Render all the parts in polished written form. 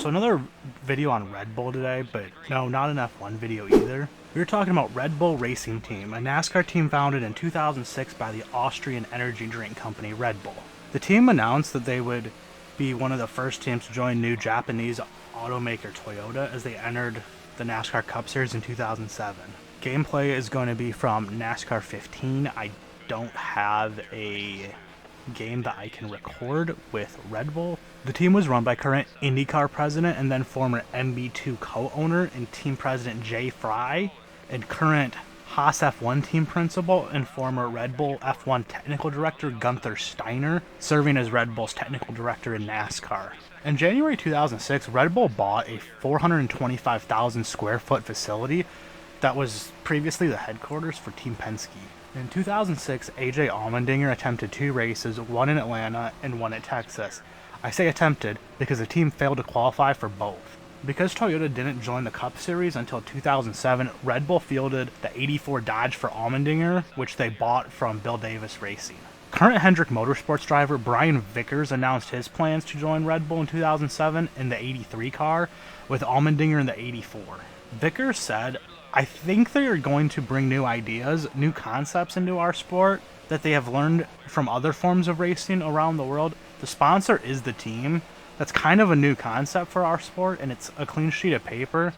So another video on Red Bull today, but no, not an F1 video either. We were talking about Red Bull Racing Team, a NASCAR team founded in 2006 by the Austrian energy drink company Red Bull. The team announced that they would be one of the first teams to join new Japanese automaker Toyota as they entered the NASCAR Cup Series in 2007. Gameplay is going to be from NASCAR 15. I don't have a game that I can record with Red Bull. The team was run by current IndyCar president and then former MB2 co-owner and team president Jay Fry, and current Haas F1 team principal and former Red Bull F1 technical director Gunther Steiner, serving as Red Bull's technical director in NASCAR. In January 2006, Red Bull bought a 425,000 square foot facility that was previously the headquarters for Team Penske. In 2006, AJ Allmendinger attempted 2 races, one in Atlanta and one at Texas. I say attempted because the team failed to qualify for both. Because Toyota didn't join the Cup Series until 2007, Red Bull fielded the 84 Dodge for Allmendinger, which they bought from Bill Davis Racing. Current Hendrick Motorsports driver Brian Vickers announced his plans to join Red Bull in 2007 in the 83 car, with Allmendinger in the 84. Vickers said, "I think they are going to bring new ideas, new concepts into our sport that they have learned from other forms of racing around the world. The sponsor is the team. That's kind of a new concept for our sport, and it's a clean sheet of paper.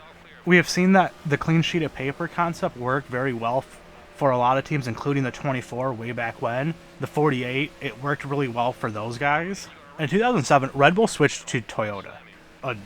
We have seen that the clean sheet of paper concept worked very well for a lot of teams, including the 24 way back when. The 48, it worked really well for those guys." In 2007, Red Bull switched to Toyota, a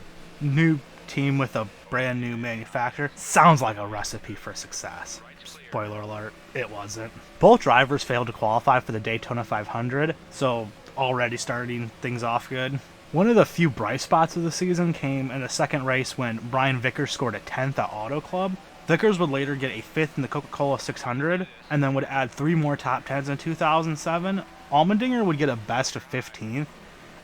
new team with a brand new manufacturer. Sounds like a recipe for success. Spoiler alert, it wasn't. Both drivers failed to qualify for the Daytona 500, so already starting things off good. One of the few bright spots of the season came in the second race when Brian Vickers scored a 10th at Auto Club. Vickers would later get a 5th in the Coca-Cola 600 and then would add 3 more top 10s in 2007. Allmendinger would get a best of 15th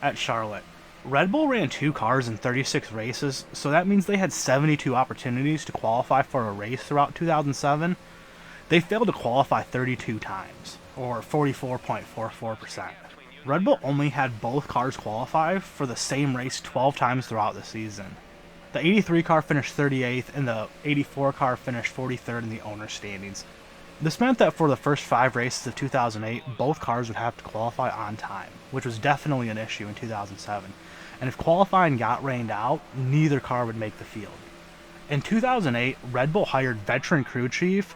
at Charlotte. Red Bull ran 2 cars in 36 races, so that means they had 72 opportunities to qualify for a race throughout 2007. They failed to qualify 32 times, or 44.44%. Red Bull only had both cars qualify for the same race 12 times throughout the season. The 83 car finished 38th, and the 84 car finished 43rd in the owner standings. This meant that for the first 5 races of 2008, both cars would have to qualify on time, which was definitely an issue in 2007. And if qualifying got rained out, neither car would make the field. In 2008, Red Bull hired veteran crew chief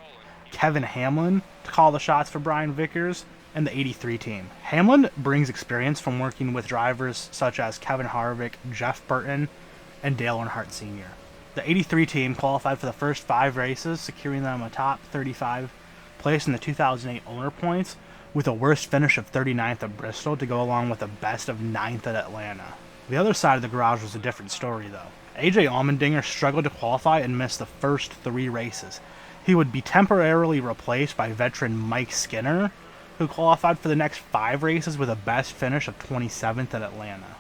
Kevin Hamlin to call the shots for Brian Vickers and the 83 team. Hamlin brings experience from working with drivers such as Kevin Harvick, Jeff Burton, and Dale Earnhardt Sr. The 83 team qualified for the first 5 races, securing them a top 35 place in the 2008 owner points, with a worst finish of 39th at Bristol to go along with a best of 9th at Atlanta. The other side of the garage was a different story, though. AJ Allmendinger struggled to qualify and missed the first 3 races. He would be temporarily replaced by veteran Mike Skinner, who qualified for the next 5 races with a best finish of 27th at Atlanta.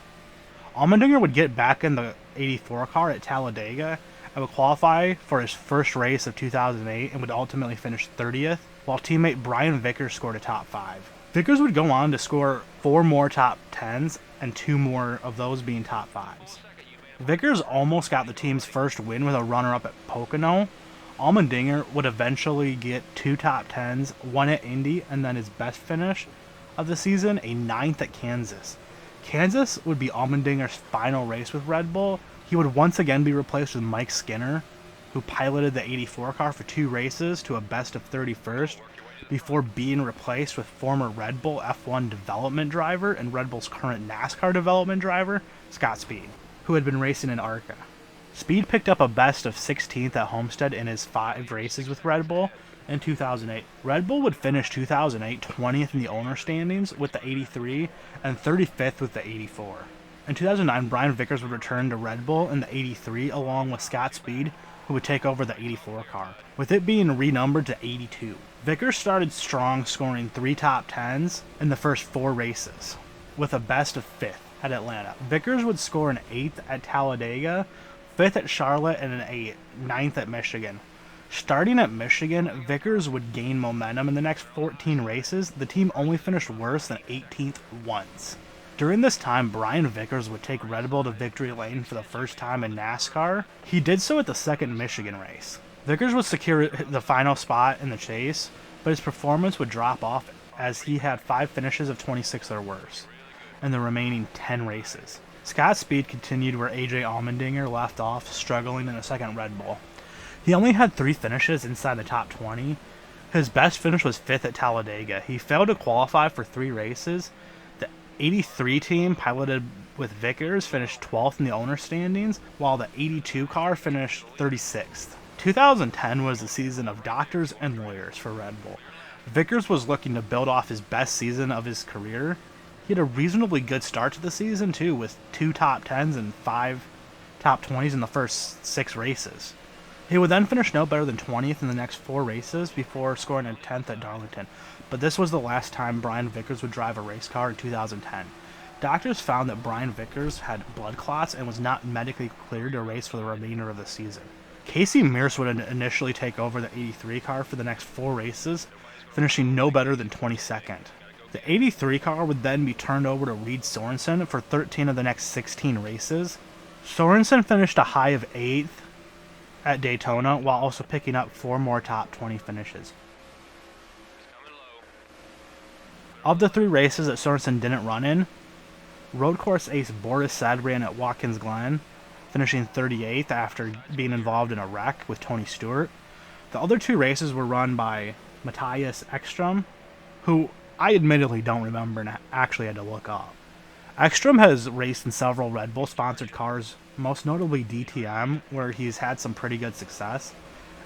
Allmendinger would get back in the 84 car at Talladega and would qualify for his first race of 2008 and would ultimately finish 30th, while teammate Brian Vickers scored a top 5. Vickers would go on to score 4 more top 10s and 2 more of those being top 5s. Vickers almost got the team's first win with a runner-up at Pocono. Allmendinger would eventually get 2 top 10s, 1 at Indy, and then his best finish of the season, a 9th at Kansas. Kansas would be Allmendinger's final race with Red Bull. He would once again be replaced with Mike Skinner, who piloted the 84 car for 2 races to a best of 31st, before being replaced with former Red Bull F1 development driver and Red Bull's current NASCAR development driver, Scott Speed, who had been racing in ARCA. Speed picked up a best of 16th at Homestead in his 5 races with Red Bull in 2008. Red Bull would finish 2008 20th in the owner standings with the 83 and 35th with the 84. In 2009, Brian Vickers would return to Red Bull in the 83 along with Scott Speed, who would take over the 84 car, with it being renumbered to 82. Vickers started strong, scoring 3 top 10s in the first 4 races, with a best of 5th at Atlanta. Vickers would score an 8th at Talladega, 5th at Charlotte, and an 9th at Michigan. Starting at Michigan, Vickers would gain momentum in the next 14 races. The team only finished worse than 18th once. During this time, Brian Vickers would take Red Bull to victory lane for the first time in NASCAR. He did so at the second Michigan race. Vickers would secure the final spot in the chase, but his performance would drop off as he had 5 finishes of 26 or worse in the remaining 10 races. Scott's speed continued where AJ Allmendinger left off, struggling in the second Red Bull. He only had 3 finishes inside the top 20. His best finish was 5th at Talladega. He failed to qualify for 3 races. The 83 team, piloted with Vickers, finished 12th in the owner standings, while the 82 car finished 36th. 2010 was the season of doctors and lawyers for Red Bull. Vickers was looking to build off his best season of his career. He had a reasonably good start to the season, too, with 2 top 10s and 5 top 20s in the first 6 races. He would then finish no better than 20th in the next 4 races before scoring a 10th at Darlington, but this was the last time Brian Vickers would drive a race car in 2010. Doctors found that Brian Vickers had blood clots and was not medically cleared to race for the remainder of the season. Kasey Kahne would initially take over the 83 car for the next 4 races, finishing no better than 22nd. The 83 car would then be turned over to Reed Sorensen for 13 of the next 16 races. Sorensen finished a high of 8th at Daytona, while also picking up 4 more top 20 finishes. Of the 3 races that Sorensen didn't run in, road course ace Boris Said ran at Watkins Glen, finishing 38th after being involved in a wreck with Tony Stewart. The other 2 races were run by Matthias Ekstrom, who I admittedly don't remember and actually had to look up. Ekstrom has raced in several Red Bull sponsored cars, most notably DTM, where he's had some pretty good success.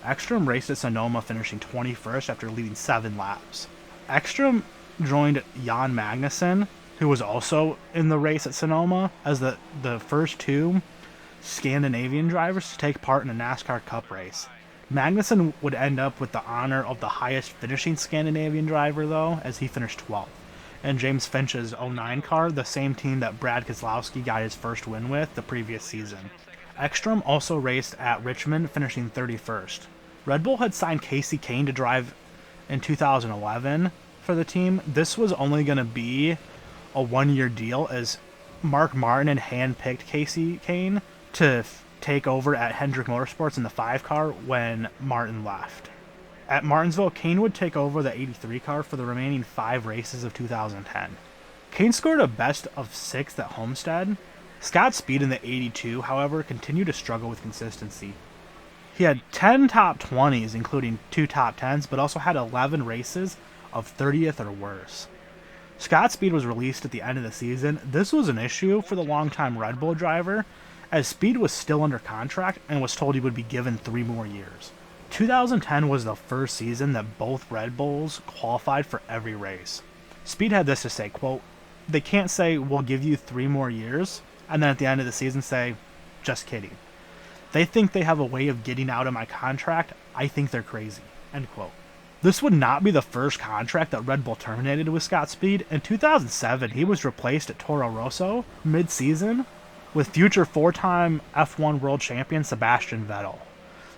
Ekstrom raced at Sonoma, finishing 21st after leading 7 laps. Ekstrom joined Jan Magnussen, who was also in the race at Sonoma, as the first 2 Scandinavian drivers to take part in a NASCAR Cup race. Magnussen would end up with the honor of the highest finishing Scandinavian driver, though, as he finished 12th. And James Finch's 09 car, the same team that Brad Keselowski got his first win with the previous season. Ekstrom also raced at Richmond, finishing 31st. Red Bull had signed Kasey Kahne to drive in 2011 for the team. This was only going to be a 1-year deal, as Mark Martin had handpicked Kasey Kahne to take over at Hendrick Motorsports in the 5 car when Martin left. At Martinsville, Kahne would take over the 83 car for the remaining 5 races of 2010. Kahne scored a best of 6th at Homestead. Scott Speed in the 82, however, continued to struggle with consistency. He had 10 top 20s, including 2 top 10s, but also had 11 races of 30th or worse. Scott Speed was released at the end of the season. This was an issue for the longtime Red Bull driver, as Speed was still under contract and was told he would be given 3 more years. 2010 was the first season that both Red Bulls qualified for every race. Speed had this to say, quote, "They can't say, we'll give you 3 more years, and then at the end of the season say, just kidding. They think they have a way of getting out of my contract. I think they're crazy," end quote. This would not be the first contract that Red Bull terminated with Scott Speed. In 2007, he was replaced at Toro Rosso mid-season with future 4-time F1 world champion Sebastian Vettel.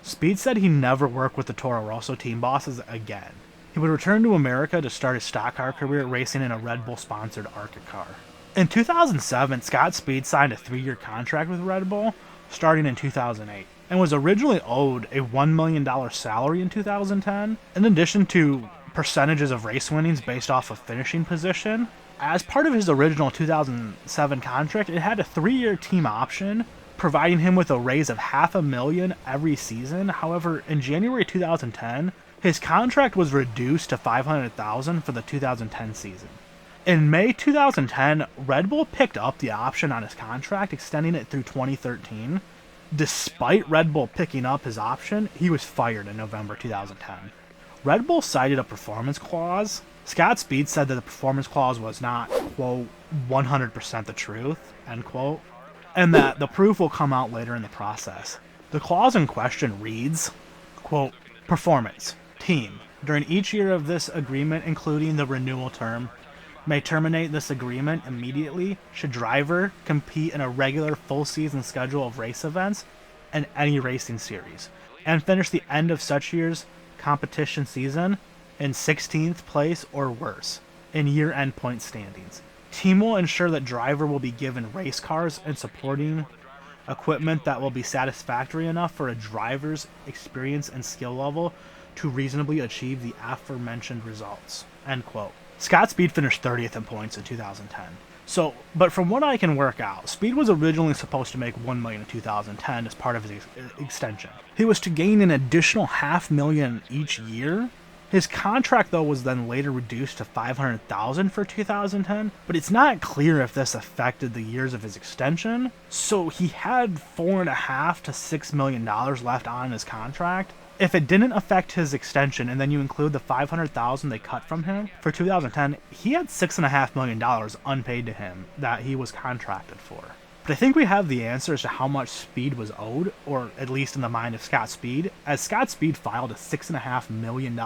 Speed said he never worked with the Toro Rosso team bosses again. He would return to America to start his stock car career racing in a Red Bull-sponsored ARCA car. In 2007, Scott Speed signed a 3-year contract with Red Bull, starting in 2008, and was originally owed a $1 million salary in 2010, in addition to percentages of race winnings based off of finishing position. As part of his original 2007 contract, it had a 3-year team option, providing him with a raise of $500,000 every season. However, in January 2010, his contract was reduced to $500,000 for the 2010 season. In May 2010, Red Bull picked up the option on his contract, extending it through 2013. Despite Red Bull picking up his option, he was fired in November 2010. Red Bull cited a performance clause. Scott Speed said that the performance clause was not, quote, 100% the truth, end quote, and that the proof will come out later in the process. The clause in question reads, quote, "Performance, team, during each year of this agreement, including the renewal term, may terminate this agreement immediately should driver compete in a regular full season schedule of race events and any racing series, and finish the end of such year's competition season in 16th place or worse in year-end point standings. Team will ensure that driver will be given race cars and supporting equipment that will be satisfactory enough for a driver's experience and skill level to reasonably achieve the aforementioned results. End quote. Scott Speed finished 30th in points in 2010. So, but from what I can work out, Speed was originally supposed to make $1 million in 2010 as part of his extension. He was to gain an additional $500,000 each year. His contract, though, was then later reduced to $500,000 for 2010, but it's not clear if this affected the years of his extension. So he had $4.5 to $6 million left on his contract. If it didn't affect his extension, and then you include the $500,000 they cut from him for 2010, he had $6.5 million unpaid to him that he was contracted for. But I think we have the answer as to how much Speed was owed, or at least in the mind of Scott Speed, as Scott Speed filed a $6.5 million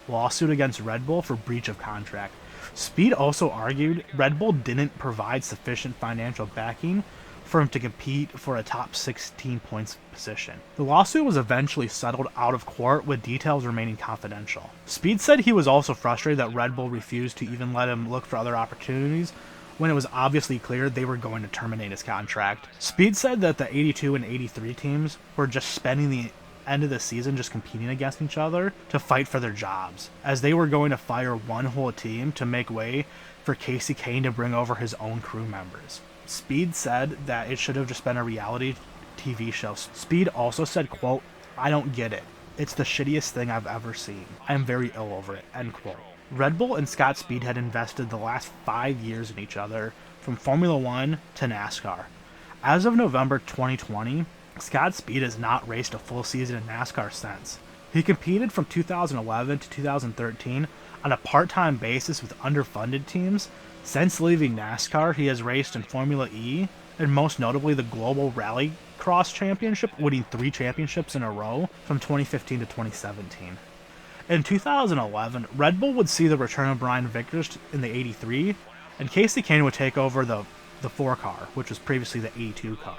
lawsuit against Red Bull for breach of contract. Speed also argued Red Bull didn't provide sufficient financial backing for him to compete for a top 16 points position. The lawsuit was eventually settled out of court, with details remaining confidential. Speed said he was also frustrated that Red Bull refused to even let him look for other opportunities when it was obviously clear they were going to terminate his contract. Speed said that the 82 and 83 teams were just spending the end of the season just competing against each other to fight for their jobs, as they were going to fire one whole team to make way for Kasey Kahne to bring over his own crew members. Speed said that it should have just been a reality TV show. Speed also said, quote, "I don't get it. It's the shittiest thing I've ever seen. I am very ill over it," end quote. Red Bull and Scott Speed had invested the last 5 years in each other, from Formula One to NASCAR. As of November 2020, Scott Speed has not raced a full season in NASCAR since. He competed from 2011 to 2013 on a part-time basis with underfunded teams. Since leaving NASCAR, he has raced in Formula E, and most notably the Global Rallycross Championship, winning 3 championships in a row from 2015 to 2017. In 2011, Red Bull would see the return of Brian Vickers in the 83, and Kasey Kahne would take over the 4 car, which was previously the 82 car.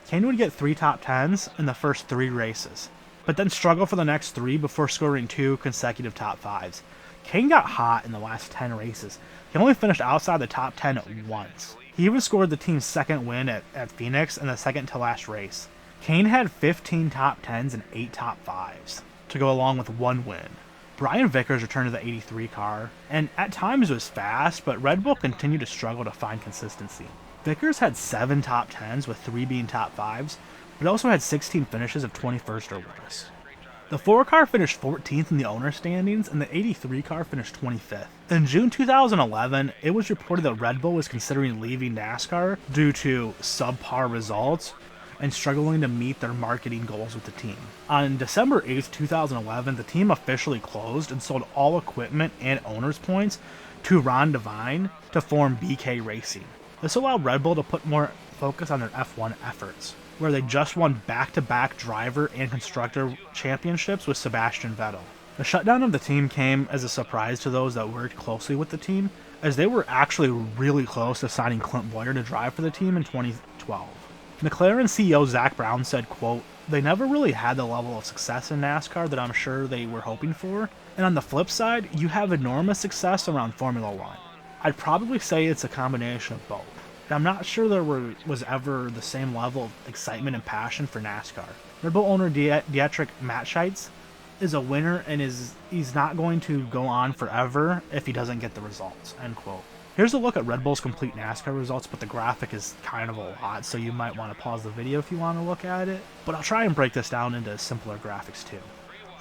Kahne would get 3 top 10s in the first 3 races, but then struggle for the next 3 before scoring 2 consecutive top 5s. Kahne got hot in the last 10 races. He only finished outside the top 10 once. He even scored the team's second win at Phoenix in the second to last race. Kahne had 15 top 10s and 8 top 5s to go along with 1 win. Brian Vickers returned to the 83 car, and at times was fast, but Red Bull continued to struggle to find consistency. Vickers had 7 top 10s, with 3 being top 5s, but also had 16 finishes of 21st or worse. The 4 car finished 14th in the owner standings, and the 83 car finished 25th. In June 2011, it was reported that Red Bull was considering leaving NASCAR due to subpar results and struggling to meet their marketing goals with the team. On December 8th, 2011, the team officially closed and sold all equipment and owners' points to Ron Devine to form BK Racing. This allowed Red Bull to put more focus on their F1 efforts, where they just won back-to-back driver and constructor championships with Sebastian Vettel. The shutdown of the team came as a surprise to those that worked closely with the team, as they were actually really close to signing Clint Boyer to drive for the team in 2012. McLaren CEO Zach Brown said, quote, "They never really had the level of success in NASCAR that I'm sure they were hoping for, and on the flip side, you have enormous success around Formula One. I'd probably say it's a combination of both. I'm not sure there was ever the same level of excitement and passion for NASCAR. Red Bull owner Dietrich Mateschitz is a winner, and he's not going to go on forever if he doesn't get the results," end quote. Here's a look at Red Bull's complete NASCAR results, but the graphic is kind of a lot, so you might want to pause the video if you want to look at it. But I'll try and break this down into simpler graphics too.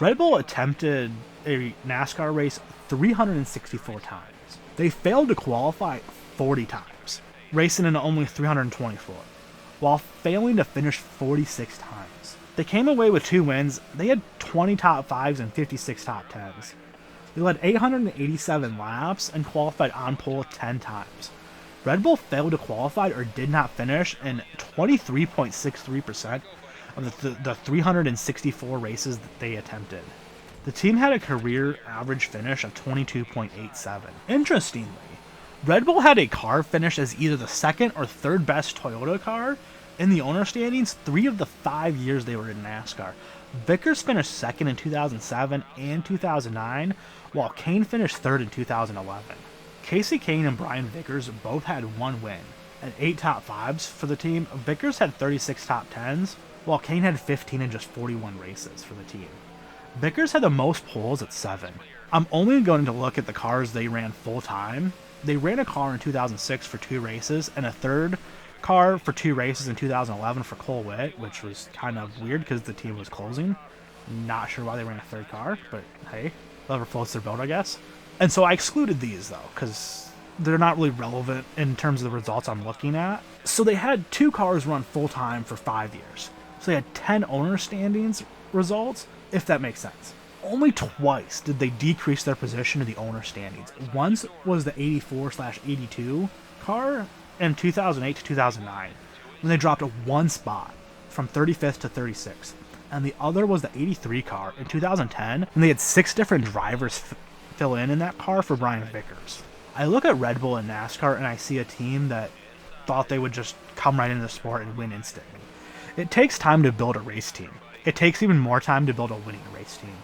Red Bull attempted a NASCAR race 364 times. They failed to qualify 40 times, racing in only 324, while failing to finish 46 times. They came away with 2 wins. They had 20 top 5s and 56 top 10s. They led 887 laps and qualified on pole 10 times. Red Bull failed to qualify or did not finish in 23.63% of the 364 races that they attempted. The team had a career average finish of 22.87. Interestingly, Red Bull had a car finish as either the second or third best Toyota car in the owner standings 3 of the 5 years they were in NASCAR. Vickers finished second in 2007 and 2009, while Kahne finished third in 2011. Kasey Kahne and Brian Vickers both had 1 win and 8 top 5s for the team. Vickers had 36 top 10s, while Kahne had 15 in just 41 races for the team. Vickers had the most poles at 7. I'm only going to look at the cars they ran full-time. They ran a car in 2006 for 2 races, and a third car for 2 races in 2011 for Cole Witt, which was kind of weird because the team was closing. Not sure why they ran a third car, but hey, whoever floats their boat, I guess. And so I excluded these, though, because they're not really relevant in terms of the results I'm looking at. So they had 2 cars run full-time for 5 years. So they had 10 owner standings results, if that makes sense. Only twice did they decrease their position in the owner standings. Once was the 84/82 car in 2008 to 2009, when they dropped 1 spot from 35th to 36th. And the other was the 83 car in 2010, when they had 6 different drivers fill in that car for Brian Vickers. I look at Red Bull and NASCAR and I see a team that thought they would just come right into the sport and win instantly. It takes time to build a race team. It takes even more time to build a winning race team.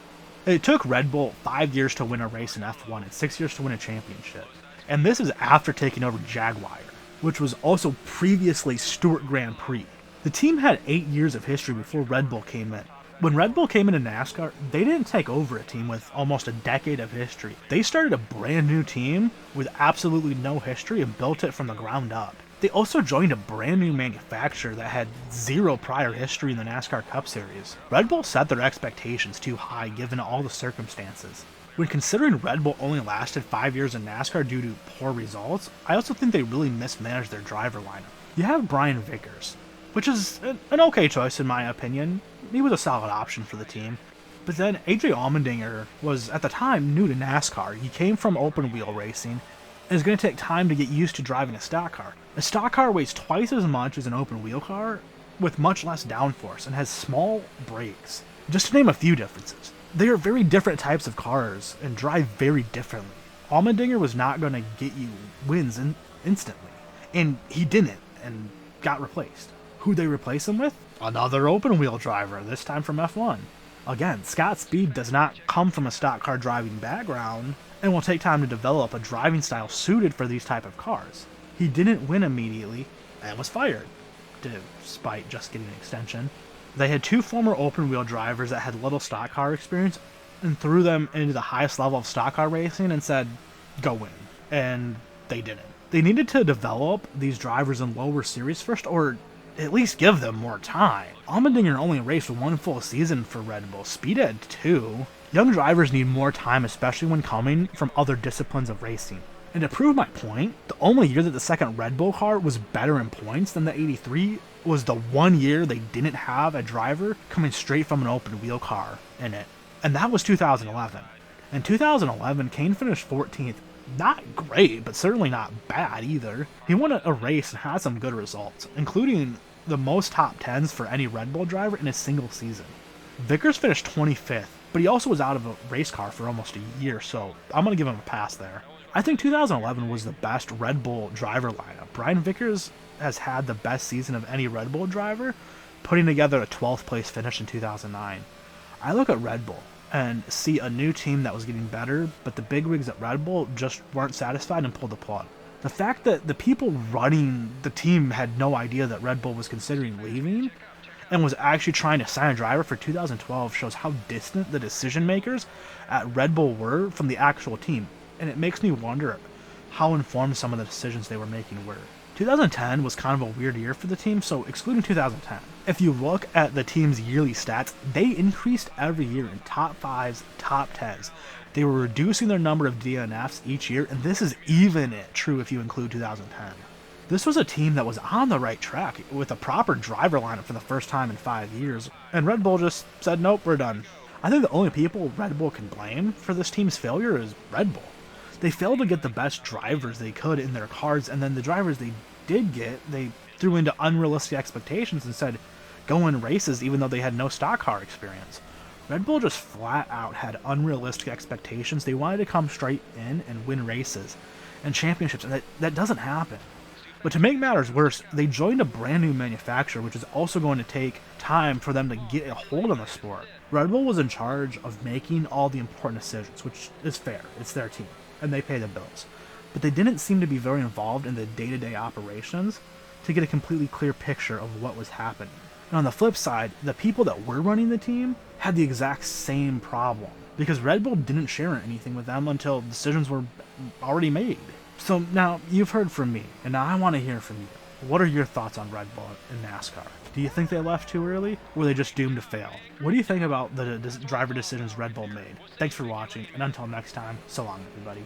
It took Red Bull 5 years to win a race in F1 and 6 years to win a championship. And this is after taking over Jaguar, which was also previously Stewart Grand Prix. The team had 8 years of history before Red Bull came in. When Red Bull came into NASCAR, they didn't take over a team with almost a decade of history. They started a brand new team with absolutely no history and built it from the ground up. They also joined a brand new manufacturer that had 0 prior history in the NASCAR Cup Series. Red Bull set their expectations too high given all the circumstances. When considering Red Bull only lasted 5 years in NASCAR due to poor results, I also think they really mismanaged their driver lineup. You have Brian Vickers, which is an okay choice in my opinion. He was a solid option for the team. But then AJ Allmendinger was, at the time, new to NASCAR. He came from open wheel racing, and is going to take time to get used to driving a stock car. A stock car weighs twice as much as an open wheel car, with much less downforce, and has small brakes. Just to name a few differences. They are very different types of cars, and drive very differently. Allmendinger was not going to get you wins instantly, and he didn't, and got replaced. Who'd they replace him with? Another open wheel driver, this time from F1. Again, Scott Speed does not come from a stock car driving background, and will take time to develop a driving style suited for these type of cars. He didn't win immediately, and was fired, despite just getting an extension. They had 2 former open wheel drivers that had little stock car experience, and threw them into the highest level of stock car racing and said, go win. And they didn't. They needed to develop these drivers in lower series first, or at least give them more time. Allmendinger only raced 1 full season for Red Bull. Speed had 2. Young drivers need more time, especially when coming from other disciplines of racing. And to prove my point, the only year that the second Red Bull car was better in points than the 83 was the 1 year they didn't have a driver coming straight from an open wheel car in it. And that was 2011. In 2011, Kahne finished 14th. Not great, but certainly not bad either. He won a race and had some good results, including the most top 10s for any Red Bull driver in a single season. Vickers finished 25th, but he also was out of a race car for almost a year, so I'm going to give him a pass there. I think 2011 was the best Red Bull driver lineup. Brian Vickers has had the best season of any Red Bull driver, putting together a 12th place finish in 2009. I look at Red Bull and see a new team that was getting better, but the bigwigs at Red Bull just weren't satisfied and pulled the plug. The fact that the people running the team had no idea that Red Bull was considering leaving and was actually trying to sign a driver for 2012 shows how distant the decision makers at Red Bull were from the actual team, and it makes me wonder how informed some of the decisions they were making were. 2010 was kind of a weird year for the team, so excluding 2010. If you look at the team's yearly stats, they increased every year in top 5s, top 10s. They were reducing their number of DNFs each year, and this is even true if you include 2010. This was a team that was on the right track with a proper driver lineup for the first time in 5 years, and Red Bull just said, nope, we're done. I think the only people Red Bull can blame for this team's failure is Red Bull. They failed to get the best drivers they could in their cars, and then the drivers they did get, they threw into unrealistic expectations and said, go in races even though they had no stock car experience. Red Bull just flat out had unrealistic expectations. They wanted to come straight in and win races and championships, and that doesn't happen. But to make matters worse, they joined a brand new manufacturer, which is also going to take time for them to get a hold on the sport. Red Bull was in charge of making all the important decisions, which is fair. It's their team, and they pay the bills. but they didn't seem to be very involved in the day-to-day operations to get a completely clear picture of what was happening. And on the flip side, the people that were running the team had the exact same problem, because Red Bull didn't share anything with them until decisions were already made. So now, you've heard from me, and now I want to hear from you. What are your thoughts on Red Bull in NASCAR? Do you think they left too early, or were they just doomed to fail? What do you think about the driver decisions Red Bull made? Thanks for watching, and until next time, so long everybody.